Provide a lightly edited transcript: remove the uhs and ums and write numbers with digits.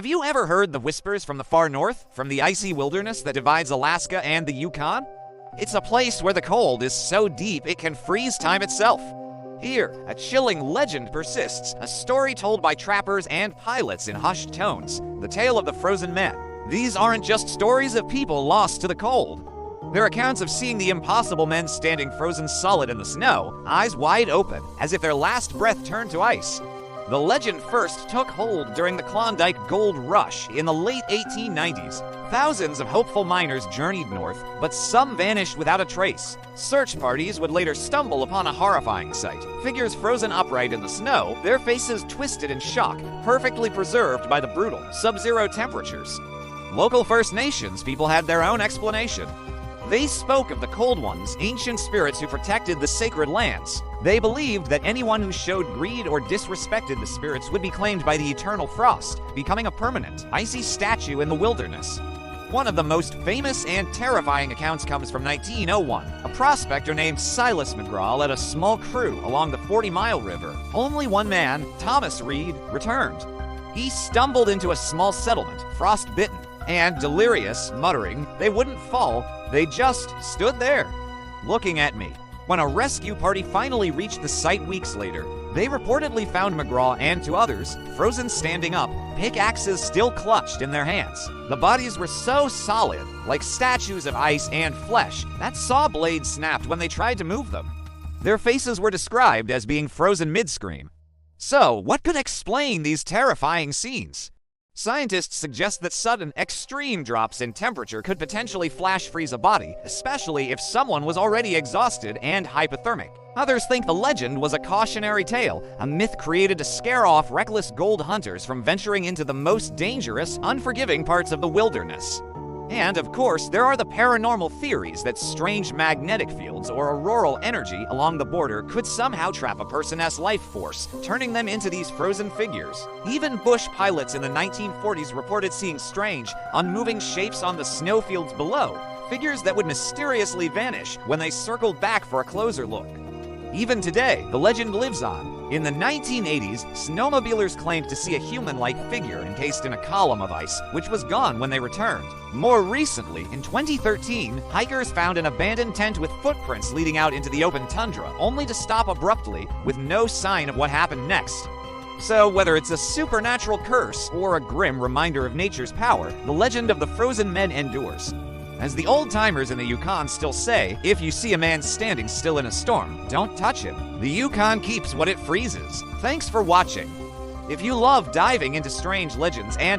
Have you ever heard the whispers from the far north, from the icy wilderness that divides Alaska and the Yukon? It's a place where the cold is so deep it can freeze time itself. Here, a chilling legend persists, a story told by trappers and pilots in hushed tones, the tale of the frozen men. These aren't just stories of people lost to the cold. They're accounts of seeing the impossible men standing frozen solid in the snow, eyes wide open, as if their last breath turned to ice. The legend first took hold during the Klondike Gold Rush in the late 1890s. Thousands of hopeful miners journeyed north, but some vanished without a trace. Search parties would later stumble upon a horrifying sight. Figures frozen upright in the snow, their faces twisted in shock, perfectly preserved by the brutal, sub-zero temperatures. Local First Nations people had their own explanation. They spoke of the Cold Ones, ancient spirits who protected the sacred lands. They believed that anyone who showed greed or disrespected the spirits would be claimed by the eternal frost, becoming a permanent, icy statue in the wilderness. One of the most famous and terrifying accounts comes from 1901. A prospector named Silas McGraw led a small crew along the 40-mile river. Only one man, Thomas Reed, returned. He stumbled into a small settlement, frost-bitten, and delirious, muttering they wouldn't fall, they just stood there, looking at me. When a rescue party finally reached the site weeks later, they reportedly found McGraw and two others frozen standing up, pickaxes still clutched in their hands. The bodies were so solid, like statues of ice and flesh, that saw blades snapped when they tried to move them. Their faces were described as being frozen mid-scream. So, what could explain these terrifying scenes? Scientists suggest that sudden, extreme drops in temperature could potentially flash freeze a body, especially if someone was already exhausted and hypothermic. Others think the legend was a cautionary tale, a myth created to scare off reckless gold hunters from venturing into the most dangerous, unforgiving parts of the wilderness. And, of course, there are the paranormal theories that strange magnetic fields or auroral energy along the border could somehow trap a person's life force, turning them into these frozen figures. Even bush pilots in the 1940s reported seeing strange, unmoving shapes on the snowfields below, figures that would mysteriously vanish when they circled back for a closer look. Even today, the legend lives on. In the 1980s, snowmobilers claimed to see a human-like figure encased in a column of ice, which was gone when they returned. More recently, in 2013, hikers found an abandoned tent with footprints leading out into the open tundra, only to stop abruptly, with no sign of what happened next. So, whether it's a supernatural curse or a grim reminder of nature's power, the legend of the frozen men endures. As the old-timers in the Yukon still say, if you see a man standing still in a storm, don't touch him. The Yukon keeps what it freezes. Thanks for watching. If you love diving into strange legends and